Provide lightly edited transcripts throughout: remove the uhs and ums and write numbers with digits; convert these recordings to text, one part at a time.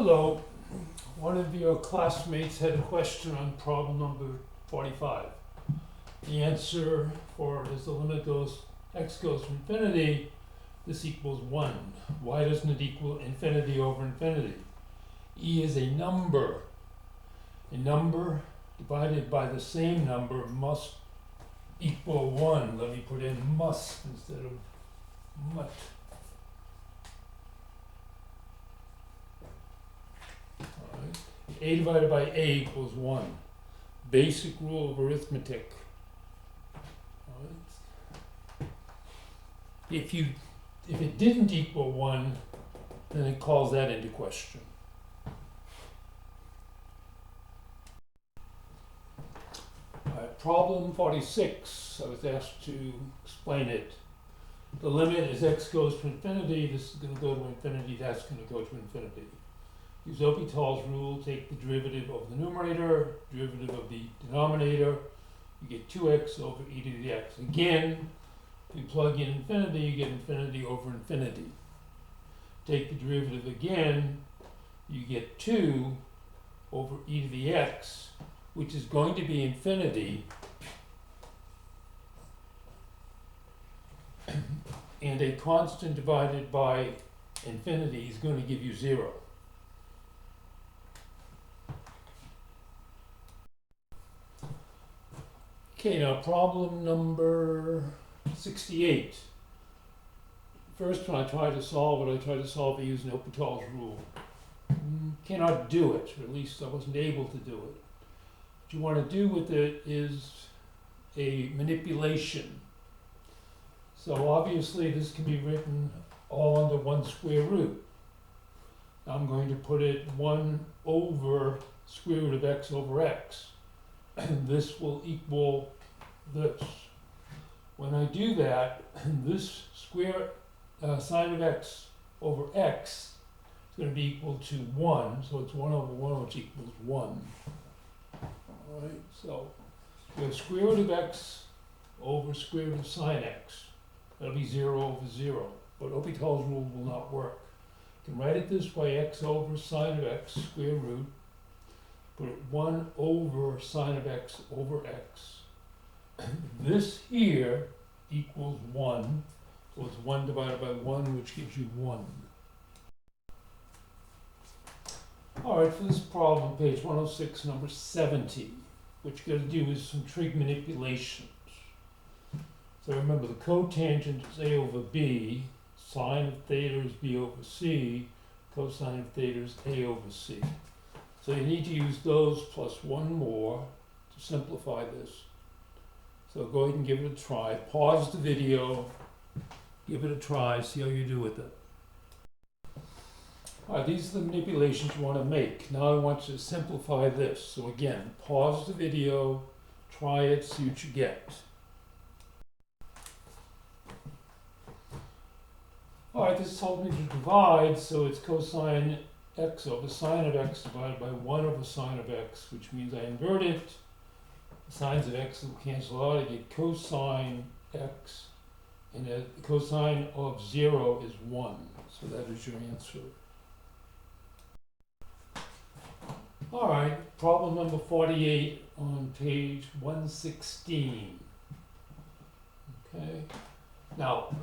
Hello. One of your classmates had a question on problem number 45. The answer for it is the limit goes, x goes to infinity, this equals 1. Why doesn't it equal infinity over infinity? E is a number. A number divided by the same number must equal 1. Let me put in must instead of mut. A divided by A equals 1. Basic rule of arithmetic. If it didn't equal 1, then it calls that into question. Problem 46, I was asked to explain it. The limit is x goes to infinity, this is going to go to infinity, that's going to go to infinity. Use L'Hopital's rule, take the derivative of the numerator, derivative of the denominator, you get 2x over e to the x. Again, if you plug in infinity, you get infinity over infinity. Take the derivative again, you get 2 over e to the x, which is going to be infinity, and a constant divided by infinity is going to give you 0. Okay, now problem number 68. First, when I tried to solve it using L'Hopital's rule. Cannot do it, or at least I wasn't able to do it. What you want to do with it is a manipulation. So obviously this can be written all under 1 square root. I'm going to put it 1 over square root of x over x. And this will equal this. When I do that, this square sine of x over x is going to be equal to 1. So it's 1 over 1, which equals 1. All right, so we have square root of x over square root of sine x. That'll be 0 over 0. But L'Hopital's rule will not work. You can write it this way, x over sine of x, square root. Put it 1 over sine of x over x. This here equals 1. So it's 1 divided by 1, which gives you 1. All right, for this problem, page 106, number 70, what you got to do is some trig manipulations. So remember, the cotangent is a over b, sine of theta is b over c, cosine of theta is a over c. So you need to use those plus one more to simplify this. So go ahead and give it a try. Pause the video, give it a try, see how you do with it. All right, these are the manipulations you want to make. Now I want you to simplify this. So again, pause the video, try it, see what you get. All right, this told me to divide, so it's cosine x over sine of x divided by 1 over sine of x, which means I invert it. The sines of x will cancel out. I get cosine x, and the cosine of 0 is 1. So that is your answer. All right, problem number 48 on page 116. Okay, now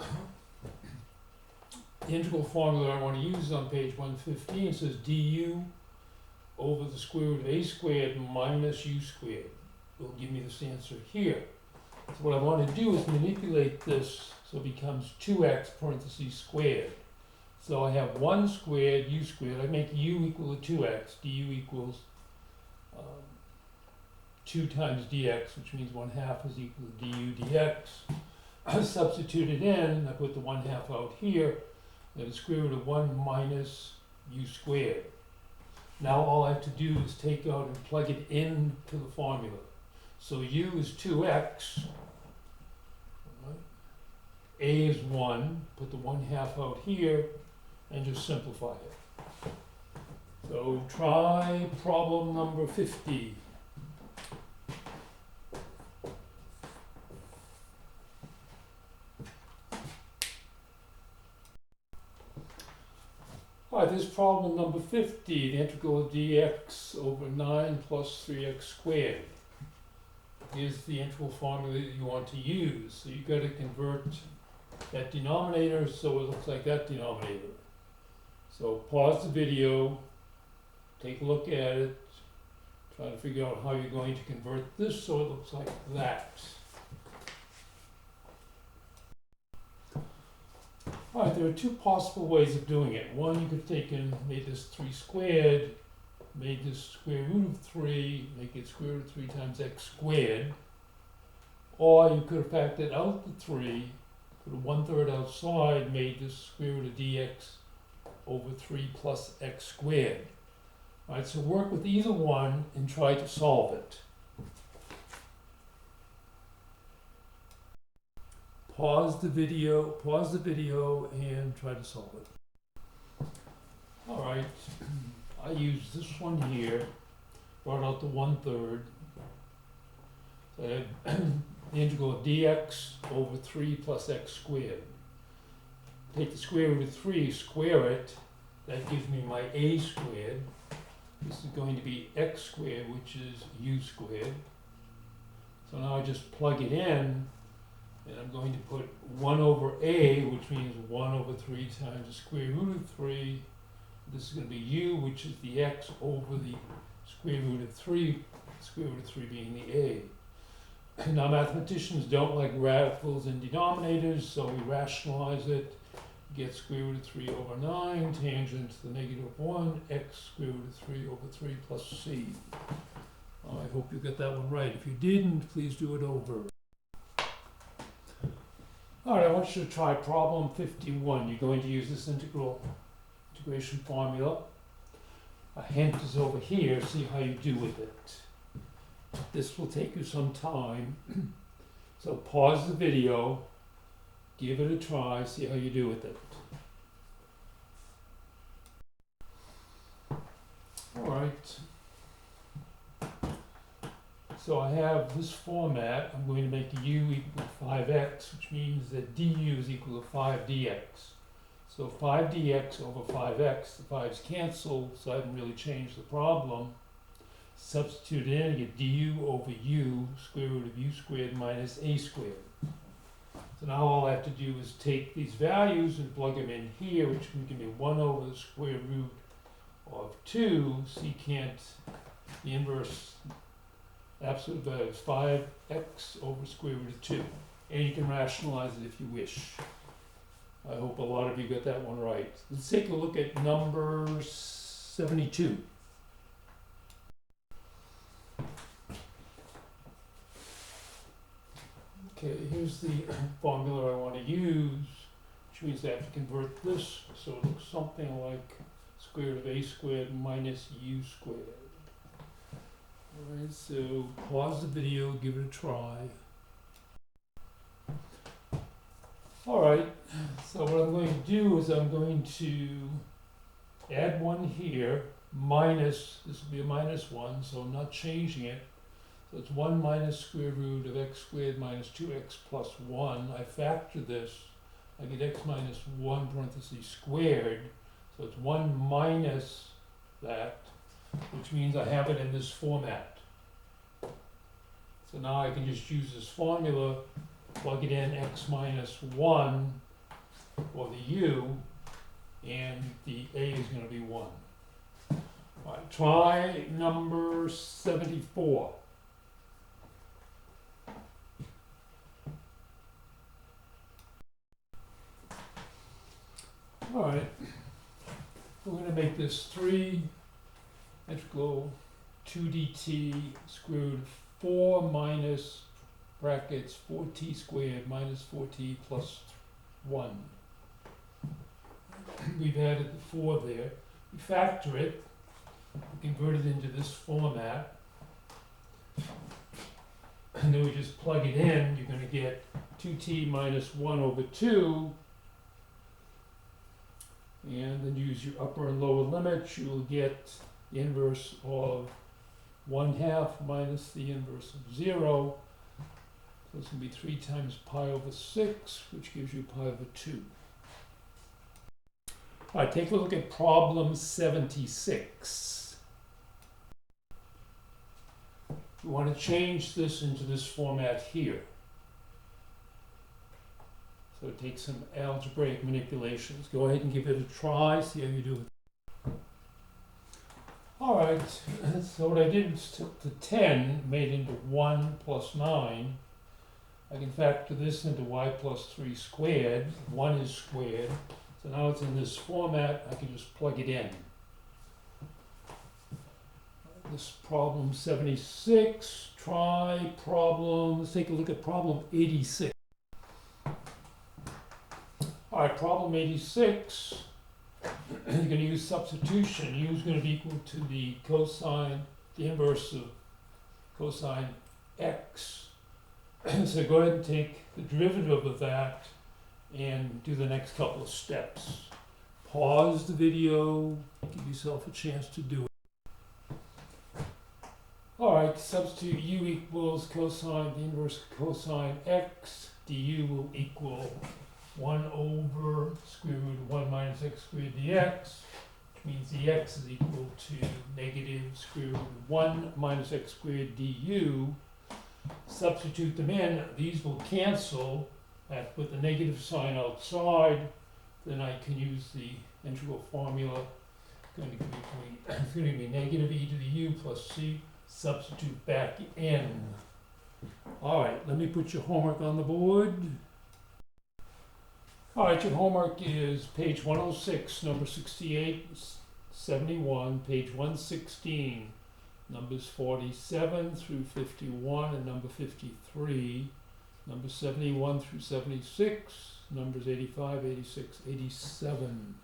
the integral formula I want to use is on page 115. It says du over the square root of a squared minus u squared will give me this answer here. So what I want to do is manipulate this so it becomes 2x parentheses squared. So I have 1 squared u squared. I make u equal to 2x. Du equals 2 times dx, which means 1/2 is equal to du dx. I substitute it in. I put the 1/2 out here. That is square root of 1 minus u squared. Now all I have to do is take out and plug it into the formula. So u is 2x, right? A is 1, put the 1/2 out here, and just simplify it. So try problem number 50. Alright, this is problem number 50, the integral of dx over 9 plus 3x squared. Here's the integral formula that you want to use. So you've got to convert that denominator so it looks like that denominator. So pause the video, take a look at it, try to figure out how you're going to convert this so it looks like that. Alright, there are two possible ways of doing it. One, you could have taken, made this 3 squared, made this square root of 3, make it square root of 3 times x squared. Or you could have factored out the 3, put a 1/3 outside, made this square root of dx over 3 plus x squared. Alright, so work with either one and try to solve it. Pause the video and try to solve it. Alright, I used this one here, brought out the 1/3. So I have the integral of dx over 3 plus x squared. Take the square root of 3, square it, that gives me my a squared. This is going to be x squared, which is u squared. So now I just plug it in, and I'm going to put 1 over a, which means 1 over 3 times the square root of 3. This is going to be u, which is the x over the square root of 3, square root of 3 being the a. Now mathematicians don't like radicals and denominators, so we rationalize it. Get square root of 3 over 9, tangent to the negative 1, x square root of 3 over 3 plus c. I hope you got that one right. If you didn't, please do it over. Alright, I want you to try problem 51. You're going to use this integration formula. A hint is over here, see how you do with it. This will take you some time. So pause the video, give it a try, see how you do with it. Alright. So I have this format. I'm going to make u equal to 5x, which means that du is equal to 5 dx. So 5 dx over 5x, the 5's cancel, so I haven't really changed the problem. Substitute in, you get du over u, square root of u squared minus a squared. So now all I have to do is take these values and plug them in here, which can give me 1 over the square root of 2, secant, the inverse absolute value is 5x over square root of 2. And you can rationalize it if you wish. I hope a lot of you got that one right. Let's take a look at number 72. Okay, here's the formula I want to use, which means I have to convert this so it looks something like square root of a squared minus u squared. Alright, so pause the video, give it a try. Alright, so what I'm going to do is I'm going to add 1 here, minus, this will be a minus 1, so I'm not changing it. So it's 1 minus square root of x squared minus 2x plus 1. I factor this, I get x minus 1 parentheses squared, so it's 1 minus that, which means I have it in this format. So now I can just use this formula, plug it in x minus 1 for the u, and the a is going to be 1. All right, try number 74. All right, we're going to make this 3 integral 2 dt square root of 4 minus brackets 4t squared minus 4t plus 1. We've added the 4 there. We factor it, we convert it into this format, and then we just plug it in. You're going to get 2t minus 1 over 2, and then use your upper and lower limits. You will get the inverse of 1/2 minus the inverse of 0. So it's going to be 3 times pi over 6, which gives you pi over 2. All right, take a look at problem 76. We want to change this into this format here. So take some algebraic manipulations. Go ahead and give it a try, see how you do. All right, so what I did was took the 10 made into 1 plus 9. I can factor this into y plus 3 squared. 1 is squared. So now it's in this format, I can just plug it in. This problem 76, try problem, let's take a look at problem 86. All right, problem 86, you're going to use substitution. U is going to be equal to the cosine, the inverse of cosine x. So go ahead and take the derivative of that and do the next couple of steps. Pause the video, give yourself a chance to do it. All right, substitute u equals cosine, the inverse of cosine x, du will equal 1 over square root of 1 minus x squared dx, which means the x is equal to negative square root of 1 minus x squared du. Substitute them in, these will cancel. With the negative sign outside, then I can use the integral formula. It's going to be negative e to the u plus c. Substitute back in. All right, let me put your homework on the board. All right, your homework is page 106, number 68, 71, page 116, numbers 47 through 51, and number 53, numbers 71 through 76, numbers 85, 86, 87.